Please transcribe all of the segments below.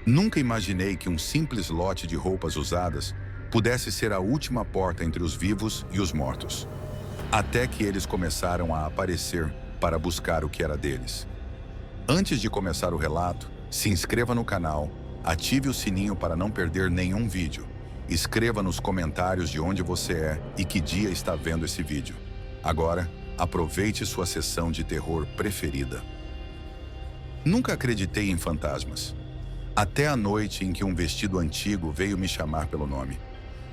Nunca imaginei que um simples lote de roupas usadas pudesse ser a última porta entre os vivos e os mortos. Até que eles começaram a aparecer para buscar o que era deles. Antes de começar o relato, se inscreva no canal, ative o sininho para não perder nenhum vídeo. Escreva nos comentários de onde você é e que dia está vendo esse vídeo. Agora, aproveite sua sessão de terror preferida. Nunca acreditei em fantasmas. Até a noite em que um vestido antigo veio me chamar pelo nome.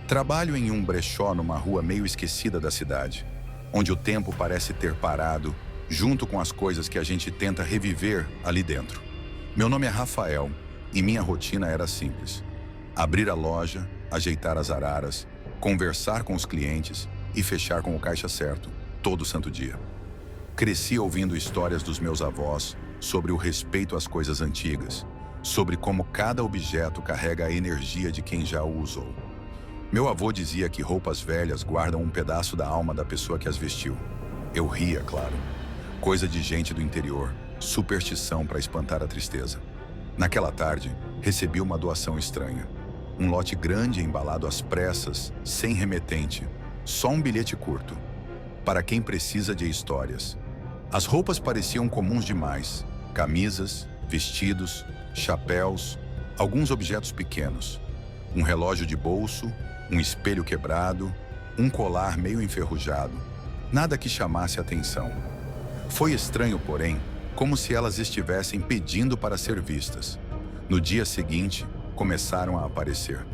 Trabalho em um brechó numa rua meio esquecida da cidade, onde o tempo parece ter parado, junto com as coisas que a gente tenta reviver ali dentro. Meu nome é Rafael e minha rotina era simples. Abrir a loja, ajeitar as araras, conversar com os clientes e fechar com o caixa certo, todo santo dia. Cresci ouvindo histórias dos meus avós sobre o respeito às coisas antigas, sobre como cada objeto carrega a energia de quem já o usou. Meu avô dizia que roupas velhas guardam um pedaço da alma da pessoa que as vestiu. Eu ria, claro. Coisa de gente do interior, superstição para espantar a tristeza. Naquela tarde, recebi uma doação estranha. Um lote grande embalado às pressas, sem remetente, só um bilhete curto. Para quem precisa de histórias. As roupas pareciam comuns demais. Camisas, vestidos, chapéus, alguns objetos pequenos. Um relógio de bolso, um espelho quebrado, um colar meio enferrujado. Nada que chamasse atenção. Foi estranho, porém, como se elas estivessem pedindo para ser vistas. No dia seguinte, começaram a aparecer.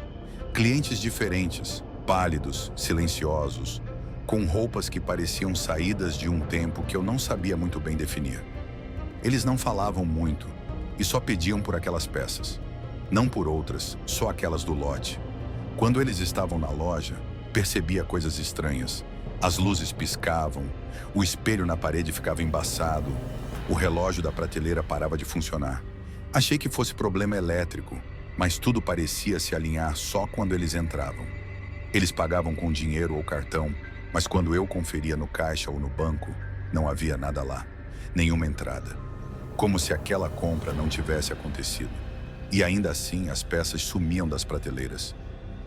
Clientes diferentes, pálidos, silenciosos, com roupas que pareciam saídas de um tempo que eu não sabia muito bem definir. Eles não falavam muito e só pediam por aquelas peças. Não por outras, só aquelas do lote. Quando eles estavam na loja, percebia coisas estranhas. As luzes piscavam, o espelho na parede ficava embaçado, o relógio da prateleira parava de funcionar. Achei que fosse problema elétrico, mas tudo parecia se alinhar só quando eles entravam. Eles pagavam com dinheiro ou cartão, mas quando eu conferia no caixa ou no banco, não havia nada lá, nenhuma entrada. Como se aquela compra não tivesse acontecido. E ainda assim as peças sumiam das prateleiras.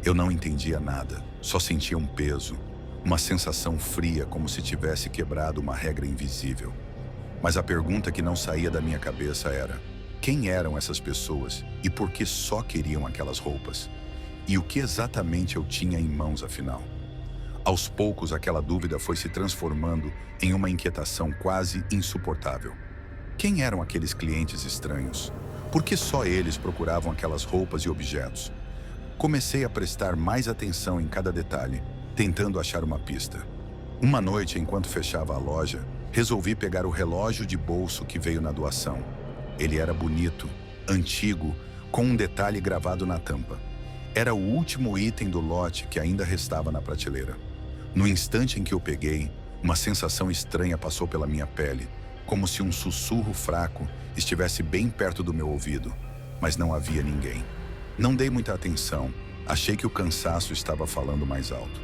Eu não entendia nada, só sentia um peso, uma sensação fria como se tivesse quebrado uma regra invisível. Mas a pergunta que não saía da minha cabeça era: quem eram essas pessoas e por que só queriam aquelas roupas? E o que exatamente eu tinha em mãos afinal? Aos poucos aquela dúvida foi se transformando em uma inquietação quase insuportável. Quem eram aqueles clientes estranhos? Por que só eles procuravam aquelas roupas e objetos? Comecei a prestar mais atenção em cada detalhe, tentando achar uma pista. Uma noite, enquanto fechava a loja, resolvi pegar o relógio de bolso que veio na doação. Ele era bonito, antigo, com um detalhe gravado na tampa. Era o último item do lote que ainda restava na prateleira. No instante em que eu peguei, uma sensação estranha passou pela minha pele, como se um sussurro fraco estivesse bem perto do meu ouvido, mas não havia ninguém. Não dei muita atenção, achei que o cansaço estava falando mais alto.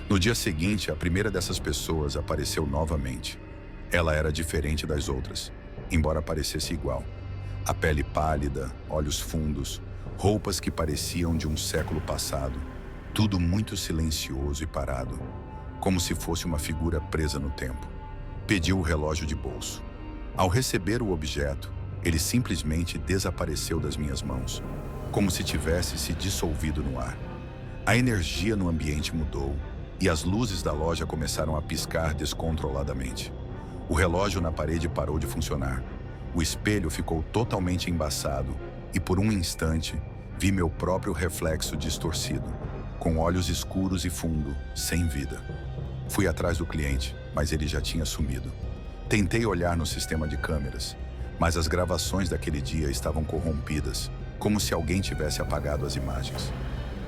No dia seguinte, a primeira dessas pessoas apareceu novamente. Ela era diferente das outras, embora parecesse igual. A pele pálida, olhos fundos, roupas que pareciam de um século passado, tudo muito silencioso e parado, como se fosse uma figura presa no tempo. Pediu o relógio de bolso. Ao receber o objeto, ele simplesmente desapareceu das minhas mãos, como se tivesse se dissolvido no ar. A energia no ambiente mudou e as luzes da loja começaram a piscar descontroladamente. O relógio na parede parou de funcionar. O espelho ficou totalmente embaçado e por um instante vi meu próprio reflexo distorcido, com olhos escuros e fundo, sem vida. Fui atrás do cliente, mas ele já tinha sumido. Tentei olhar no sistema de câmeras, mas as gravações daquele dia estavam corrompidas, como se alguém tivesse apagado as imagens.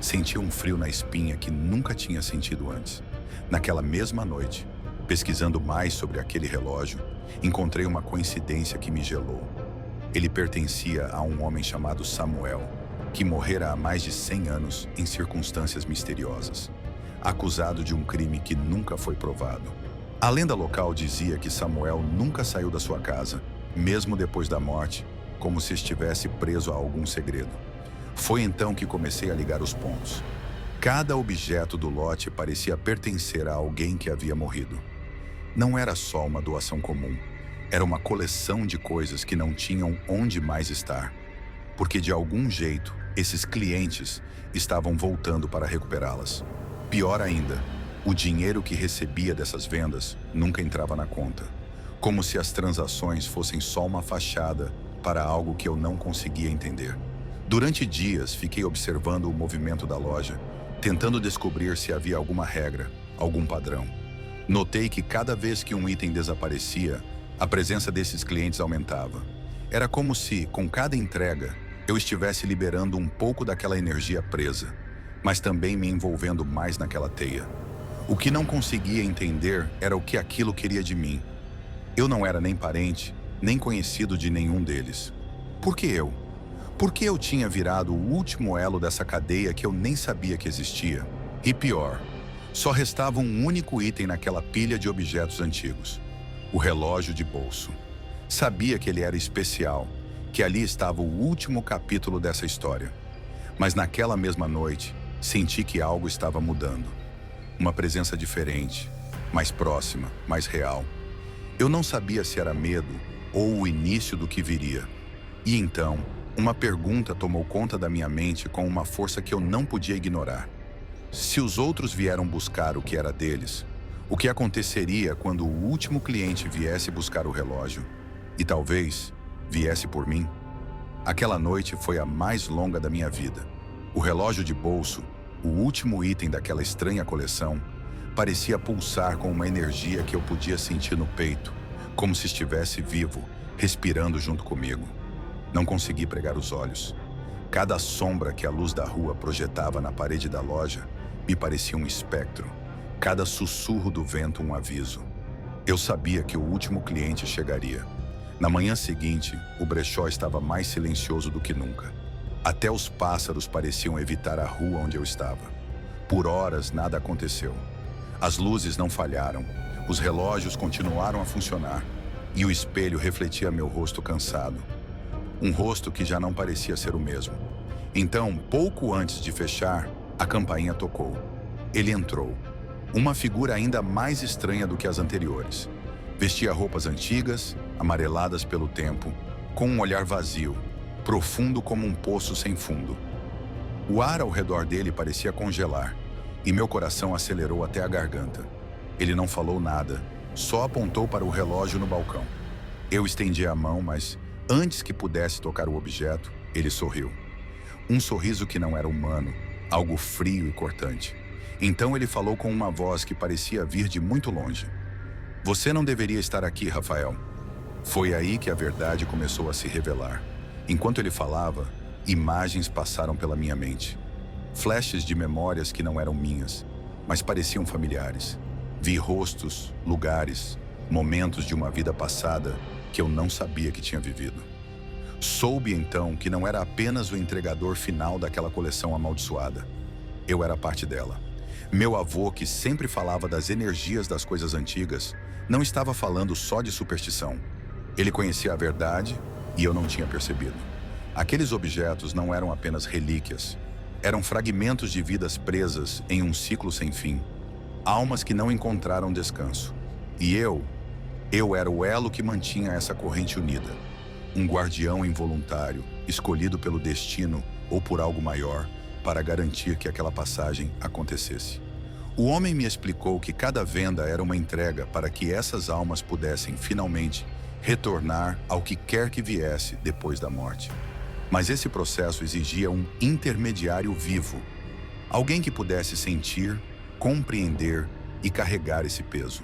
Senti um frio na espinha que nunca tinha sentido antes. Naquela mesma noite, pesquisando mais sobre aquele relógio, encontrei uma coincidência que me gelou. Ele pertencia a um homem chamado Samuel, que morrera há mais de 100 anos em circunstâncias misteriosas, acusado de um crime que nunca foi provado. A lenda local dizia que Samuel nunca saiu da sua casa, mesmo depois da morte, como se estivesse preso a algum segredo. Foi então que comecei a ligar os pontos. Cada objeto do lote parecia pertencer a alguém que havia morrido. Não era só uma doação comum. Era uma coleção de coisas que não tinham onde mais estar. Porque de algum jeito, esses clientes estavam voltando para recuperá-las. Pior ainda, o dinheiro que recebia dessas vendas nunca entrava na conta. Como se as transações fossem só uma fachada para algo que eu não conseguia entender. Durante dias, fiquei observando o movimento da loja, tentando descobrir se havia alguma regra, algum padrão. Notei que cada vez que um item desaparecia, a presença desses clientes aumentava. Era como se, com cada entrega, eu estivesse liberando um pouco daquela energia presa, mas também me envolvendo mais naquela teia. O que não conseguia entender era o que aquilo queria de mim. Eu não era nem parente, nem conhecido de nenhum deles. Por que eu? Por que eu tinha virado o último elo dessa cadeia que eu nem sabia que existia? E pior, só restava um único item naquela pilha de objetos antigos: o relógio de bolso. Sabia que ele era especial, que ali estava o último capítulo dessa história. Mas naquela mesma noite, senti que algo estava mudando. Uma presença diferente, mais próxima, mais real. Eu não sabia se era medo ou o início do que viria. E então, uma pergunta tomou conta da minha mente com uma força que eu não podia ignorar. Se os outros vieram buscar o que era deles, o que aconteceria quando o último cliente viesse buscar o relógio? E talvez viesse por mim? Aquela noite foi a mais longa da minha vida. O relógio de bolso, o último item daquela estranha coleção, parecia pulsar com uma energia que eu podia sentir no peito, como se estivesse vivo, respirando junto comigo. Não consegui pregar os olhos. Cada sombra que a luz da rua projetava na parede da loja me parecia um espectro. Cada sussurro do vento um aviso. Eu sabia que o último cliente chegaria. Na manhã seguinte, o brechó estava mais silencioso do que nunca. Até os pássaros pareciam evitar a rua onde eu estava. Por horas, nada aconteceu. As luzes não falharam, os relógios continuaram a funcionar, e o espelho refletia meu rosto cansado. Um rosto que já não parecia ser o mesmo. Então, pouco antes de fechar, a campainha tocou. Ele entrou. Uma figura ainda mais estranha do que as anteriores. Vestia roupas antigas, amareladas pelo tempo, com um olhar vazio, profundo como um poço sem fundo. O ar ao redor dele parecia congelar, e meu coração acelerou até a garganta. Ele não falou nada, só apontou para o relógio no balcão. Eu estendi a mão, mas antes que pudesse tocar o objeto, ele sorriu. Um sorriso que não era humano, algo frio e cortante. Então ele falou com uma voz que parecia vir de muito longe. Você não deveria estar aqui, Rafael. Foi aí que a verdade começou a se revelar. Enquanto ele falava, imagens passaram pela minha mente. Flashes de memórias que não eram minhas, mas pareciam familiares. Vi rostos, lugares, momentos de uma vida passada que eu não sabia que tinha vivido. Soube então que não era apenas o entregador final daquela coleção amaldiçoada. Eu era parte dela. Meu avô, que sempre falava das energias das coisas antigas, não estava falando só de superstição. Ele conhecia a verdade e eu não tinha percebido. Aqueles objetos não eram apenas relíquias. Eram fragmentos de vidas presas em um ciclo sem fim. Almas que não encontraram descanso. E eu era o elo que mantinha essa corrente unida. Um guardião involuntário, escolhido pelo destino ou por algo maior, para garantir que aquela passagem acontecesse. O homem me explicou que cada venda era uma entrega para que essas almas pudessem, finalmente, retornar ao que quer que viesse depois da morte. Mas esse processo exigia um intermediário vivo, alguém que pudesse sentir, compreender e carregar esse peso.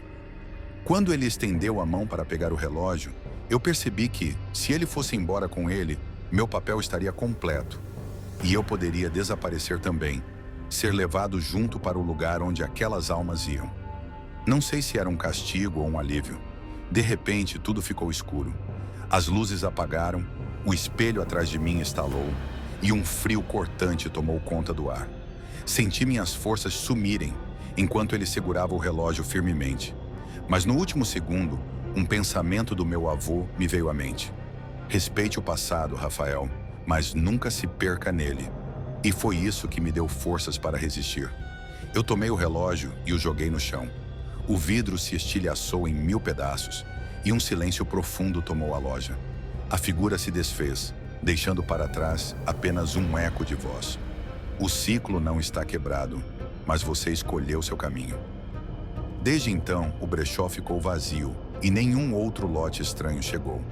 Quando ele estendeu a mão para pegar o relógio, eu percebi que, se ele fosse embora com ele, meu papel estaria completo. E eu poderia desaparecer também, ser levado junto para o lugar onde aquelas almas iam. Não sei se era um castigo ou um alívio. De repente, tudo ficou escuro. As luzes apagaram, o espelho atrás de mim estalou e um frio cortante tomou conta do ar. Senti minhas forças sumirem enquanto ele segurava o relógio firmemente. Mas no último segundo, um pensamento do meu avô me veio à mente. Respeite o passado, Rafael, mas nunca se perca nele. E foi isso que me deu forças para resistir. Eu tomei o relógio e o joguei no chão. O vidro se estilhaçou em 1000 pedaços e um silêncio profundo tomou a loja. A figura se desfez, deixando para trás apenas um eco de voz. O ciclo não está quebrado, mas você escolheu seu caminho. Desde então, o brechó ficou vazio e nenhum outro lote estranho chegou.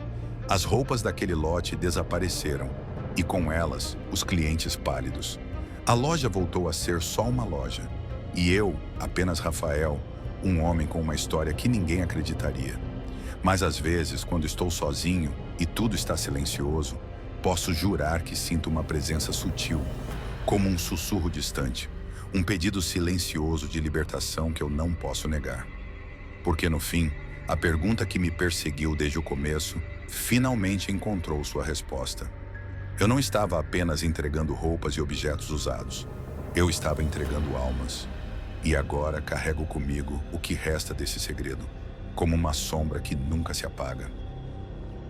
As roupas daquele lote desapareceram e com elas, os clientes pálidos. A loja voltou a ser só uma loja. E eu, apenas Rafael, um homem com uma história que ninguém acreditaria. Mas às vezes, quando estou sozinho e tudo está silencioso, posso jurar que sinto uma presença sutil, como um sussurro distante, um pedido silencioso de libertação que eu não posso negar. Porque no fim, a pergunta que me perseguiu desde o começo finalmente encontrou sua resposta. Eu não estava apenas entregando roupas e objetos usados. Eu estava entregando almas. E agora carrego comigo o que resta desse segredo, como uma sombra que nunca se apaga.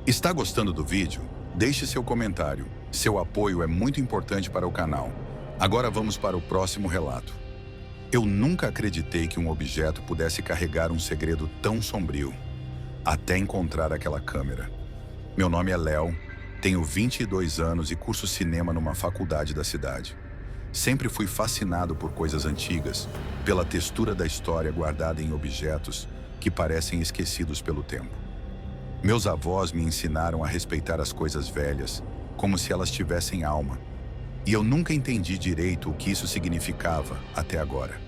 Está gostando do vídeo? Deixe seu comentário. Seu apoio é muito importante para o canal. Agora vamos para o próximo relato. Eu nunca acreditei que um objeto pudesse carregar um segredo tão sombrio, até encontrar aquela câmera. Meu nome é Léo, tenho 22 anos e curso cinema numa faculdade da cidade. Sempre fui fascinado por coisas antigas, pela textura da história guardada em objetos que parecem esquecidos pelo tempo. Meus avós me ensinaram a respeitar as coisas velhas, como se elas tivessem alma. E eu nunca entendi direito o que isso significava até agora.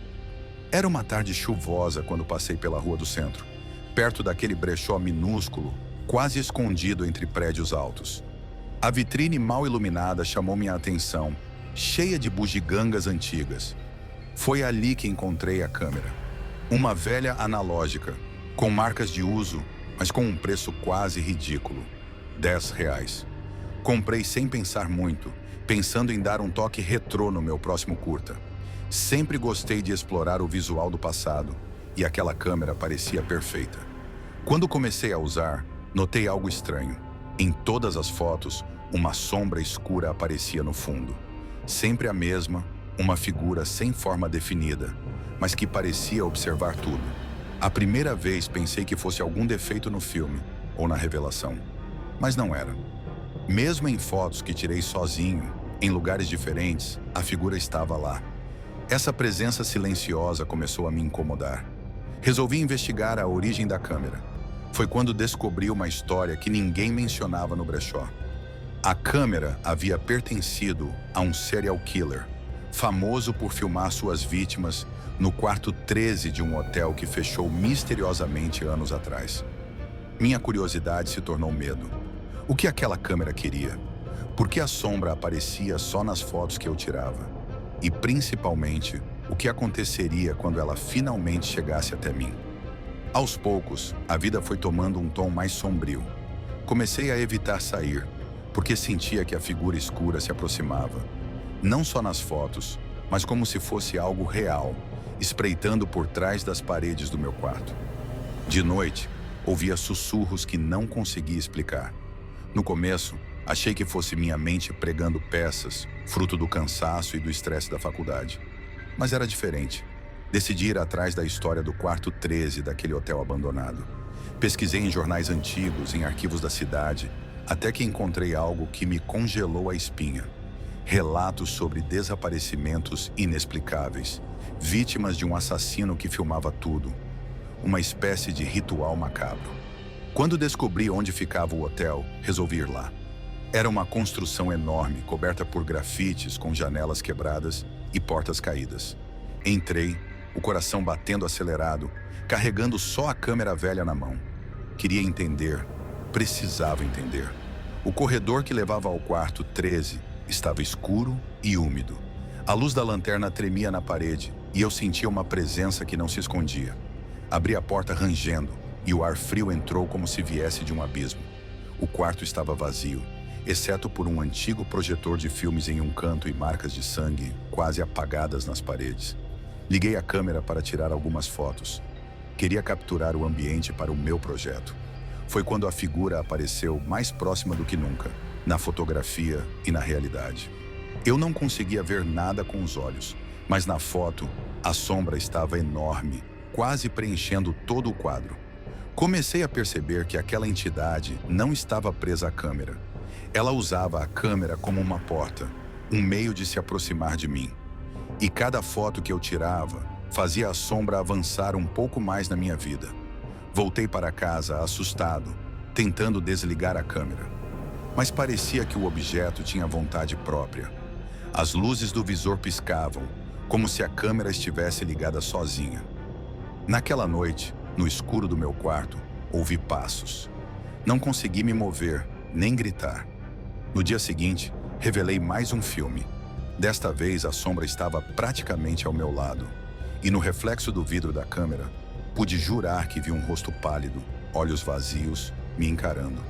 Era uma tarde chuvosa quando passei pela rua do centro, perto daquele brechó minúsculo, quase escondido entre prédios altos. A vitrine mal iluminada chamou minha atenção, cheia de bugigangas antigas. Foi ali que encontrei a câmera. Uma velha analógica, com marcas de uso, mas com um preço quase ridículo. R$ 10. Comprei sem pensar muito, pensando em dar um toque retrô no meu próximo curta. Sempre gostei de explorar o visual do passado, e aquela câmera parecia perfeita. Quando comecei a usar, notei algo estranho. Em todas as fotos, uma sombra escura aparecia no fundo. Sempre a mesma, uma figura sem forma definida, mas que parecia observar tudo. A primeira vez pensei que fosse algum defeito no filme ou na revelação, mas não era. Mesmo em fotos que tirei sozinho, em lugares diferentes, a figura estava lá. Essa presença silenciosa começou a me incomodar. Resolvi investigar a origem da câmera. Foi quando descobri uma história que ninguém mencionava no brechó. A câmera havia pertencido a um serial killer, famoso por filmar suas vítimas no quarto 13 de um hotel que fechou misteriosamente anos atrás. Minha curiosidade se tornou medo. O que aquela câmera queria? Por que a sombra aparecia só nas fotos que eu tirava? E, principalmente, o que aconteceria quando ela finalmente chegasse até mim? Aos poucos, a vida foi tomando um tom mais sombrio. Comecei a evitar sair, porque sentia que a figura escura se aproximava. Não só nas fotos, mas como se fosse algo real, espreitando por trás das paredes do meu quarto. De noite, ouvia sussurros que não conseguia explicar. No começo, achei que fosse minha mente pregando peças, fruto do cansaço e do estresse da faculdade. Mas era diferente. Decidi ir atrás da história do quarto 13 daquele hotel abandonado. Pesquisei em jornais antigos, em arquivos da cidade, até que encontrei algo que me congelou a espinha. Relatos sobre desaparecimentos inexplicáveis, vítimas de um assassino que filmava tudo. Uma espécie de ritual macabro. Quando descobri onde ficava o hotel, resolvi ir lá. Era uma construção enorme, coberta por grafites com janelas quebradas e portas caídas. Entrei, o coração batendo acelerado, carregando só a câmera velha na mão. Queria entender, precisava entender. O corredor que levava ao quarto 13 estava escuro e úmido. A luz da lanterna tremia na parede e eu sentia uma presença que não se escondia. Abri a porta rangendo e o ar frio entrou como se viesse de um abismo. O quarto estava vazio, exceto por um antigo projetor de filmes em um canto e marcas de sangue quase apagadas nas paredes. Liguei a câmera para tirar algumas fotos. Queria capturar o ambiente para o meu projeto. Foi quando a figura apareceu mais próxima do que nunca, na fotografia e na realidade. Eu não conseguia ver nada com os olhos, mas na foto, a sombra estava enorme, quase preenchendo todo o quadro. Comecei a perceber que aquela entidade não estava presa à câmera. Ela usava a câmera como uma porta, um meio de se aproximar de mim. E cada foto que eu tirava fazia a sombra avançar um pouco mais na minha vida. Voltei para casa assustado, tentando desligar a câmera. Mas parecia que o objeto tinha vontade própria. As luzes do visor piscavam, como se a câmera estivesse ligada sozinha. Naquela noite, no escuro do meu quarto, ouvi passos. Não consegui me mover, nem gritar. No dia seguinte, revelei mais um filme. Desta vez, a sombra estava praticamente ao meu lado. E no reflexo do vidro da câmera, pude jurar que vi um rosto pálido, olhos vazios, me encarando.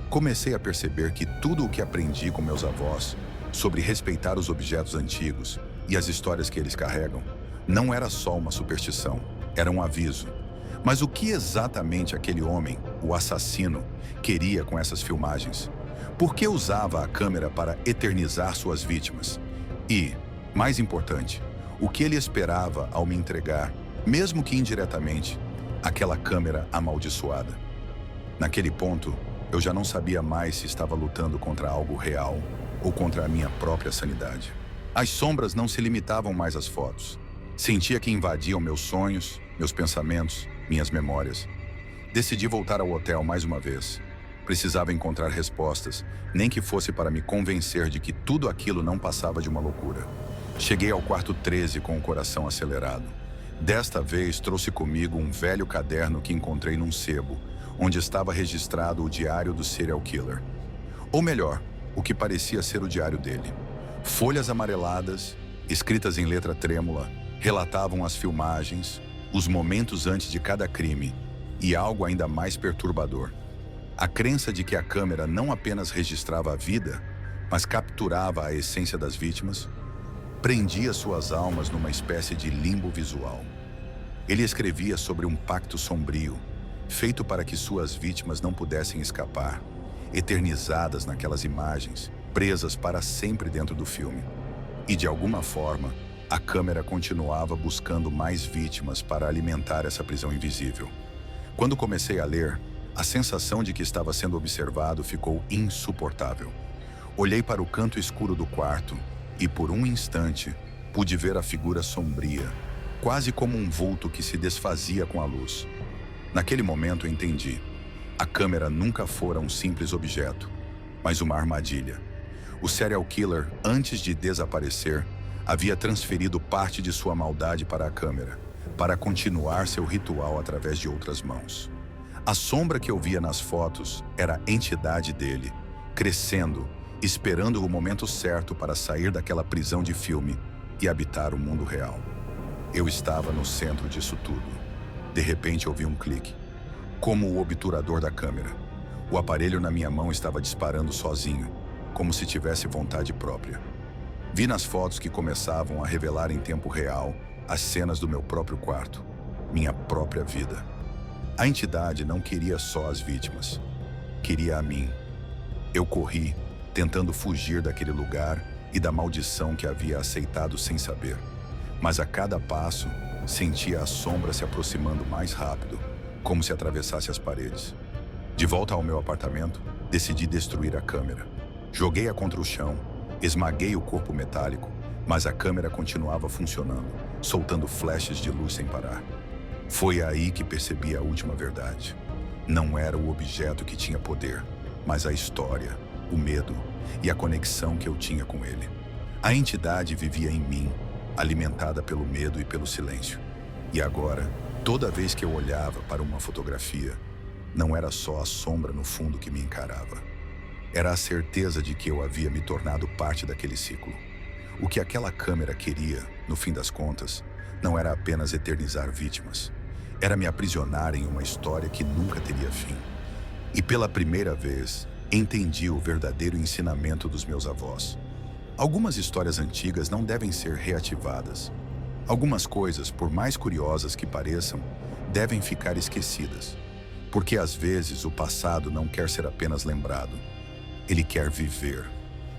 Comecei a perceber que tudo o que aprendi com meus avós sobre respeitar os objetos antigos e as histórias que eles carregam não era só uma superstição, era um aviso. Mas o que exatamente aquele homem, o assassino, queria com essas filmagens? Por que usava a câmera para eternizar suas vítimas? E, mais importante, o que ele esperava ao me entregar, mesmo que indiretamente, aquela câmera amaldiçoada? Naquele ponto, eu já não sabia mais se estava lutando contra algo real ou contra a minha própria sanidade. As sombras não se limitavam mais às fotos. Sentia que invadiam meus sonhos, meus pensamentos, minhas memórias. Decidi voltar ao hotel mais uma vez. Precisava encontrar respostas, nem que fosse para me convencer de que tudo aquilo não passava de uma loucura. Cheguei ao quarto 13 com o coração acelerado. Desta vez trouxe comigo um velho caderno que encontrei num sebo, onde estava registrado o diário do serial killer. Ou melhor, o que parecia ser o diário dele. Folhas amareladas, escritas em letra trêmula, relatavam as filmagens, os momentos antes de cada crime e algo ainda mais perturbador. A crença de que a câmera não apenas registrava a vida, mas capturava a essência das vítimas, prendia suas almas numa espécie de limbo visual. Ele escrevia sobre um pacto sombrio, feito para que suas vítimas não pudessem escapar, eternizadas naquelas imagens, presas para sempre dentro do filme. E de alguma forma, a câmera continuava buscando mais vítimas para alimentar essa prisão invisível. Quando comecei a ler, a sensação de que estava sendo observado ficou insuportável. Olhei para o canto escuro do quarto e, por um instante, pude ver a figura sombria, quase como um vulto que se desfazia com a luz. Naquele momento entendi. A câmera nunca fora um simples objeto, mas uma armadilha. O serial killer, antes de desaparecer, havia transferido parte de sua maldade para a câmera, para continuar seu ritual através de outras mãos. A sombra que eu via nas fotos era a entidade dele, crescendo, esperando o momento certo para sair daquela prisão de filme e habitar o mundo real. Eu estava no centro disso tudo. De repente ouvi um clique, como o obturador da câmera. O aparelho na minha mão estava disparando sozinho, como se tivesse vontade própria. Vi nas fotos que começavam a revelar em tempo real as cenas do meu próprio quarto, minha própria vida. A entidade não queria só as vítimas, queria a mim. Eu corri, tentando fugir daquele lugar e da maldição que havia aceitado sem saber. Mas a cada passo, sentia a sombra se aproximando mais rápido, como se atravessasse as paredes. De volta ao meu apartamento, decidi destruir a câmera. Joguei-a contra o chão, esmaguei o corpo metálico, mas a câmera continuava funcionando, soltando flashes de luz sem parar. Foi aí que percebi a última verdade. Não era o objeto que tinha poder, mas a história, o medo e a conexão que eu tinha com ele. A entidade vivia em mim, alimentada pelo medo e pelo silêncio. E agora, toda vez que eu olhava para uma fotografia, não era só a sombra no fundo que me encarava. Era a certeza de que eu havia me tornado parte daquele ciclo. O que aquela câmera queria, no fim das contas, não era apenas eternizar vítimas. Era me aprisionar em uma história que nunca teria fim. E pela primeira vez, entendi o verdadeiro ensinamento dos meus avós. Algumas histórias antigas não devem ser reativadas. Algumas coisas, por mais curiosas que pareçam, devem ficar esquecidas. Porque às vezes o passado não quer ser apenas lembrado. Ele quer viver.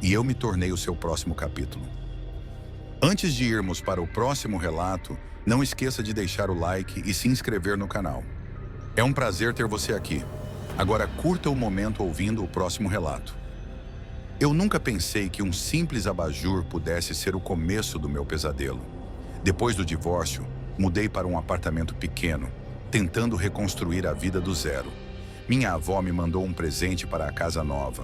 e eu me tornei o seu próximo capítulo. Antes de irmos para o próximo relato, não esqueça de deixar o like e se inscrever no canal. É um prazer ter você aqui. Agora curta o momento ouvindo o próximo relato. Eu nunca pensei que um simples abajur pudesse ser o começo do meu pesadelo. Depois do divórcio, mudei para um apartamento pequeno, tentando reconstruir a vida do zero. Minha avó me mandou um presente para a casa nova.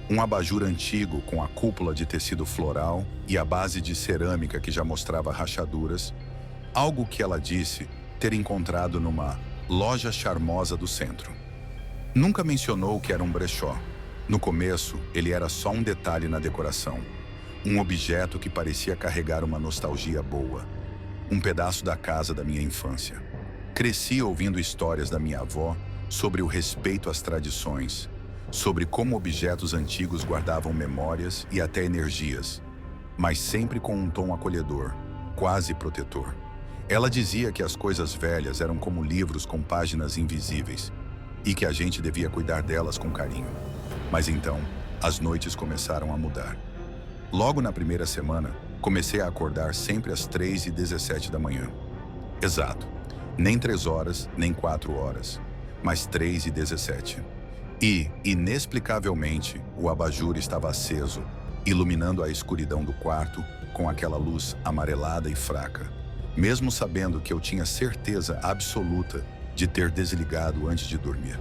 Um abajur antigo com a cúpula de tecido floral e a base de cerâmica que já mostrava rachaduras, algo que ela disse ter encontrado numa loja charmosa do centro. Nunca mencionou que era um brechó. No começo, ele era só um detalhe na decoração. Um objeto que parecia carregar uma nostalgia boa. Um pedaço da casa da minha infância. Cresci ouvindo histórias da minha avó sobre o respeito às tradições, sobre como objetos antigos guardavam memórias e até energias, mas sempre com um tom acolhedor, quase protetor. Ela dizia que as coisas velhas eram como livros com páginas invisíveis e que a gente devia cuidar delas com carinho. Mas então, as noites começaram a mudar. Logo na primeira semana, comecei a acordar sempre às 3h17 da manhã. Exato, nem 3 horas, nem 4 horas, mas 3h17. E, inexplicavelmente, o abajur estava aceso, iluminando a escuridão do quarto com aquela luz amarelada e fraca, mesmo sabendo que eu tinha certeza absoluta de ter desligado antes de dormir.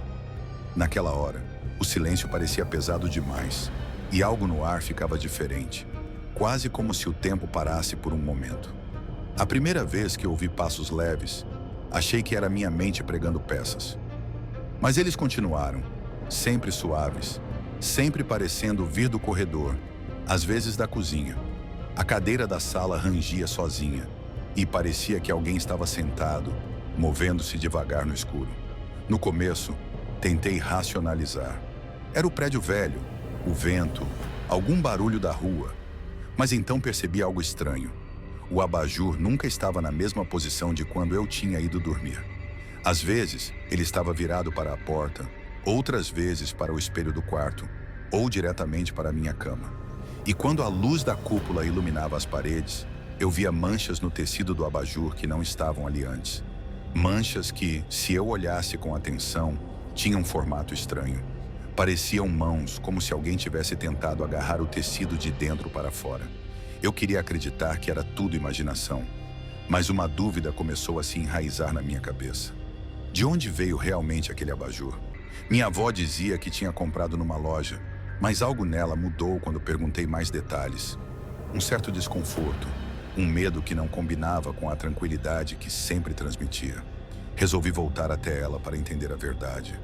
Naquela hora, o silêncio parecia pesado demais, e algo no ar ficava diferente, quase como se o tempo parasse por um momento. A primeira vez que ouvi passos leves, achei que era minha mente pregando peças. Mas eles continuaram, sempre suaves, sempre parecendo vir do corredor, às vezes da cozinha. A cadeira da sala rangia sozinha, e parecia que alguém estava sentado, movendo-se devagar no escuro. No começo, tentei racionalizar. Era o prédio velho, o vento, algum barulho da rua. Mas então percebi algo estranho. O abajur nunca estava na mesma posição de quando eu tinha ido dormir. Às vezes, ele estava virado para a porta, outras vezes para o espelho do quarto, ou diretamente para a minha cama. E quando a luz da cúpula iluminava as paredes, eu via manchas no tecido do abajur que não estavam ali antes. Manchas que, se eu olhasse com atenção, tinham um formato estranho. Pareciam mãos, como se alguém tivesse tentado agarrar o tecido de dentro para fora. Eu queria acreditar que era tudo imaginação, mas uma dúvida começou a se enraizar na minha cabeça. De onde veio realmente aquele abajur? Minha avó dizia que tinha comprado numa loja, mas algo nela mudou quando perguntei mais detalhes. Um certo desconforto, um medo que não combinava com a tranquilidade que sempre transmitia. Resolvi voltar até ela para entender a verdade.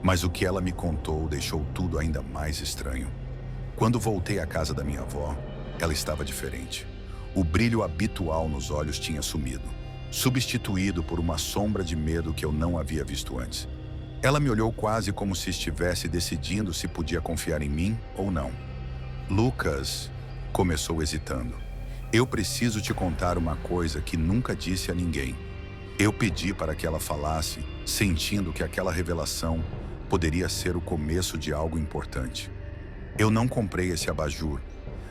Mas o que ela me contou deixou tudo ainda mais estranho. Quando voltei à casa da minha avó, ela estava diferente. O brilho habitual nos olhos tinha sumido, substituído por uma sombra de medo que eu não havia visto antes. Ela me olhou quase como se estivesse decidindo se podia confiar em mim ou não. Lucas, começou hesitando. Eu preciso te contar uma coisa que nunca disse a ninguém. Eu pedi para que ela falasse, sentindo que aquela revelação poderia ser o começo de algo importante. Eu não comprei esse abajur.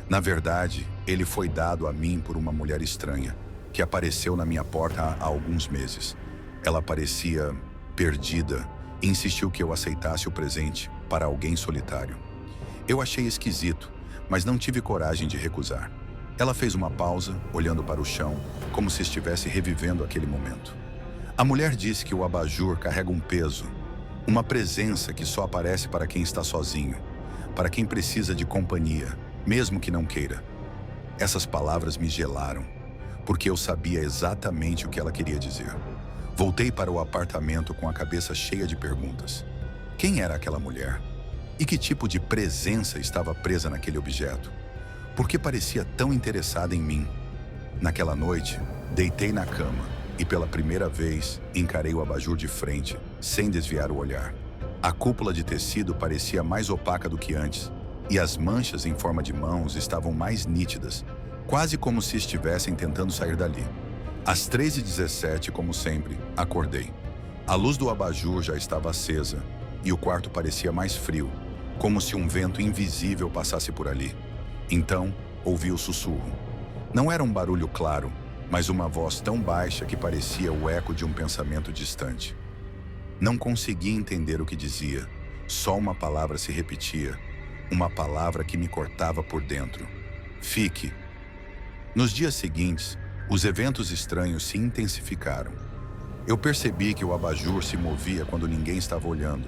Na verdade, ele foi dado a mim por uma mulher estranha, que apareceu na minha porta há alguns meses. Ela parecia perdida e insistiu que eu aceitasse o presente para alguém solitário. Eu achei esquisito, mas não tive coragem de recusar. Ela fez uma pausa, olhando para o chão, como se estivesse revivendo aquele momento. A mulher disse que o abajur carrega um peso, uma presença que só aparece para quem está sozinho, para quem precisa de companhia, mesmo que não queira. Essas palavras me gelaram, porque eu sabia exatamente o que ela queria dizer. Voltei para o apartamento com a cabeça cheia de perguntas. Quem era aquela mulher? E que tipo de presença estava presa naquele objeto? Por que parecia tão interessada em mim? Naquela noite, deitei na cama e pela primeira vez encarei o abajur de frente, sem desviar o olhar. A cúpula de tecido parecia mais opaca do que antes, e as manchas em forma de mãos estavam mais nítidas, quase como se estivessem tentando sair dali. Às 3h17, como sempre, acordei. A luz do abajur já estava acesa, e o quarto parecia mais frio, como se um vento invisível passasse por ali. Então, ouvi o sussurro. Não era um barulho claro, mas uma voz tão baixa que parecia o eco de um pensamento distante. Não conseguia entender o que dizia. Só uma palavra se repetia, uma palavra que me cortava por dentro. Fique. Nos dias seguintes, os eventos estranhos se intensificaram. Eu percebi que o abajur se movia quando ninguém estava olhando.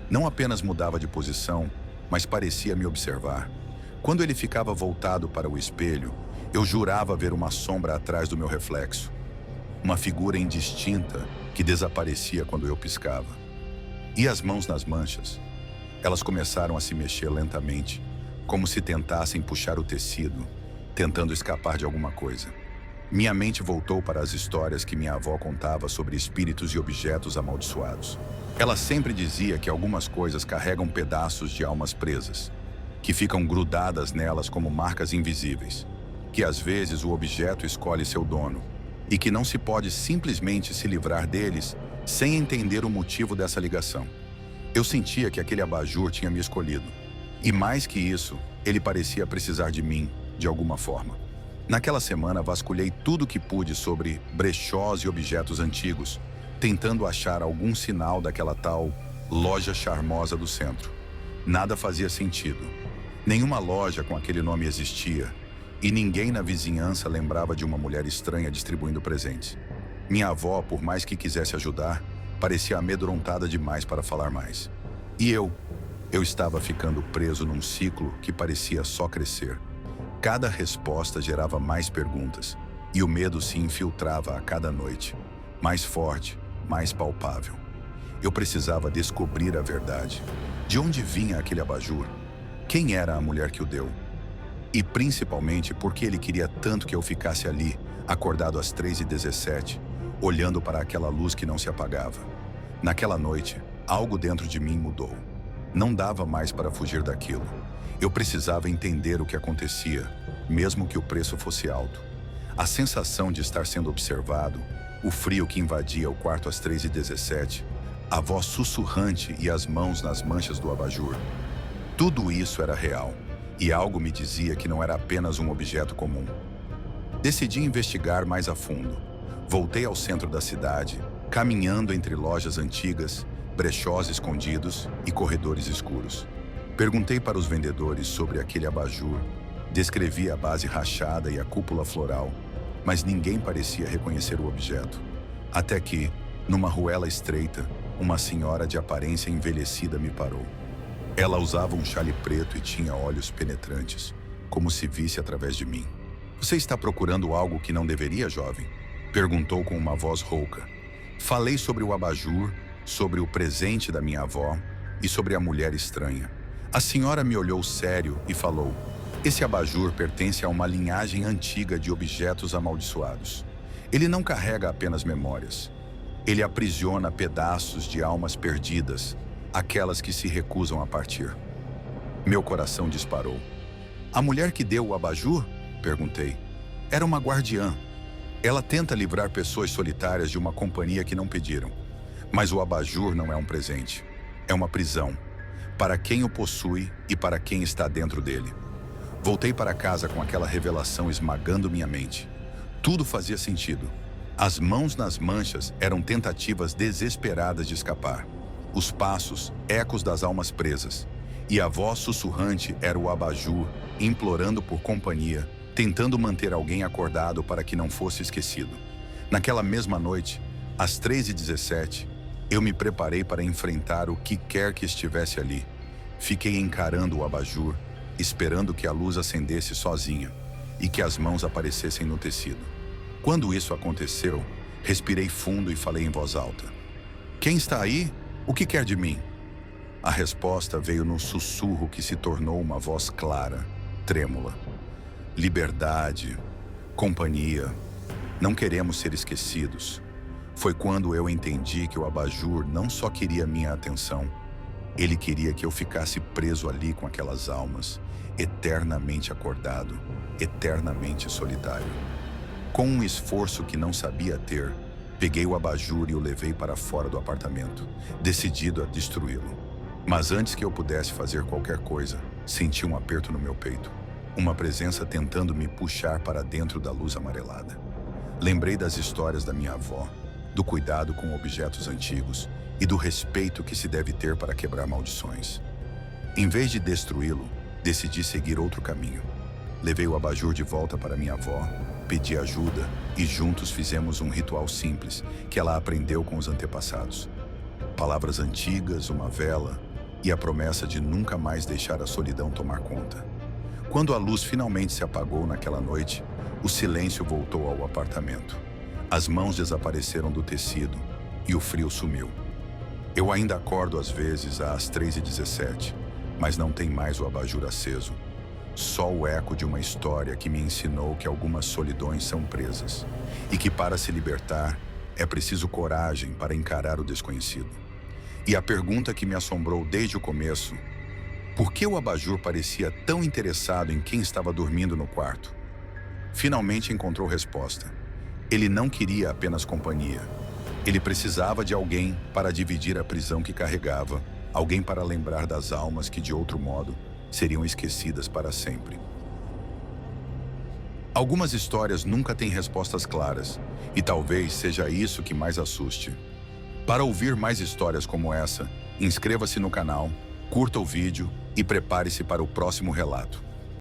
Não apenas mudava de posição, mas parecia me observar. Quando ele ficava voltado para o espelho, eu jurava ver uma sombra atrás do meu reflexo. Uma figura indistinta que desaparecia quando eu piscava. E as mãos nas manchas? Elas começaram a se mexer lentamente, como se tentassem puxar o tecido, tentando escapar de alguma coisa. Minha mente voltou para as histórias que minha avó contava sobre espíritos e objetos amaldiçoados. Ela sempre dizia que algumas coisas carregam pedaços de almas presas, que ficam grudadas nelas como marcas invisíveis, que às vezes o objeto escolhe seu dono, e que não se pode simplesmente se livrar deles sem entender o motivo dessa ligação. Eu sentia que aquele abajur tinha me escolhido. E mais que isso, ele parecia precisar de mim, de alguma forma. Naquela semana, vasculhei tudo que pude sobre brechós e objetos antigos, tentando achar algum sinal daquela tal loja charmosa do centro. Nada fazia sentido. Nenhuma loja com aquele nome existia, e ninguém na vizinhança lembrava de uma mulher estranha distribuindo presentes. Minha avó, por mais que quisesse ajudar, parecia amedrontada demais para falar mais. E eu estava ficando preso num ciclo que parecia só crescer. Cada resposta gerava mais perguntas, e o medo se infiltrava a cada noite, mais forte, mais palpável. Eu precisava descobrir a verdade. De onde vinha aquele abajur? Quem era a mulher que o deu? E principalmente por que ele queria tanto que eu ficasse ali, acordado às 3h17, olhando para aquela luz que não se apagava. Naquela noite, algo dentro de mim mudou. Não dava mais para fugir daquilo. Eu precisava entender o que acontecia, mesmo que o preço fosse alto. A sensação de estar sendo observado, o frio que invadia o quarto às 3h17, a voz sussurrante e as mãos nas manchas do abajur. Tudo isso era real, e algo me dizia que não era apenas um objeto comum. Decidi investigar mais a fundo. Voltei ao centro da cidade, caminhando entre lojas antigas, brechós escondidos e corredores escuros. Perguntei para os vendedores sobre aquele abajur, descrevi a base rachada e a cúpula floral, mas ninguém parecia reconhecer o objeto. Até que, numa ruela estreita, uma senhora de aparência envelhecida me parou. Ela usava um chale preto e tinha olhos penetrantes, como se visse através de mim. "Você está procurando algo que não deveria, jovem?" Perguntou com uma voz rouca. Falei sobre o abajur, sobre o presente da minha avó e sobre a mulher estranha. A senhora me olhou sério e falou: "Esse abajur pertence a uma linhagem antiga de objetos amaldiçoados. Ele não carrega apenas memórias. Ele aprisiona pedaços de almas perdidas, aquelas que se recusam a partir." Meu coração disparou. "A mulher que deu o abajur?" Perguntei. "Era uma guardiã. Ela tenta livrar pessoas solitárias de uma companhia que não pediram. Mas o abajur não é um presente. É uma prisão, para quem o possui e para quem está dentro dele." Voltei para casa com aquela revelação esmagando minha mente. Tudo fazia sentido. As mãos nas manchas eram tentativas desesperadas de escapar. Os passos, ecos das almas presas. E a voz sussurrante era o abajur, implorando por companhia, tentando manter alguém acordado para que não fosse esquecido. Naquela mesma noite, às 3h17, eu me preparei para enfrentar o que quer que estivesse ali. Fiquei encarando o abajur, esperando que a luz acendesse sozinha e que as mãos aparecessem no tecido. Quando isso aconteceu, respirei fundo e falei em voz alta: "Quem está aí? O que quer de mim?" A resposta veio num sussurro que se tornou uma voz clara, trêmula. "Liberdade, companhia, não queremos ser esquecidos." Foi quando eu entendi que o abajur não só queria minha atenção, ele queria que eu ficasse preso ali com aquelas almas, eternamente acordado, eternamente solitário. Com um esforço que não sabia ter, peguei o abajur e o levei para fora do apartamento, decidido a destruí-lo. Mas antes que eu pudesse fazer qualquer coisa, senti um aperto no meu peito. uma presença tentando me puxar para dentro da luz amarelada. Lembrei das histórias da minha avó, do cuidado com objetos antigos e do respeito que se deve ter para quebrar maldições. Em vez de destruí-lo, decidi seguir outro caminho. Levei o abajur de volta para minha avó, pedi ajuda e juntos fizemos um ritual simples que ela aprendeu com os antepassados. Palavras antigas, uma vela e a promessa de nunca mais deixar a solidão tomar conta. Quando a luz finalmente se apagou naquela noite, o silêncio voltou ao apartamento. As mãos desapareceram do tecido e o frio sumiu. Eu ainda acordo às vezes às 3h17, mas não tem mais o abajur aceso. Só o eco de uma história que me ensinou que algumas solidões são presas e que para se libertar é preciso coragem para encarar o desconhecido. E a pergunta que me assombrou desde o começo: por que o abajur parecia tão interessado em quem estava dormindo no quarto? Finalmente encontrou resposta. Ele não queria apenas companhia. Ele precisava de alguém para dividir a prisão que carregava, alguém para lembrar das almas que, de outro modo, seriam esquecidas para sempre. Algumas histórias nunca têm respostas claras, e talvez seja isso que mais assuste. Para ouvir mais histórias como essa, inscreva-se no canal, curta o vídeo e prepare-se para o próximo relato.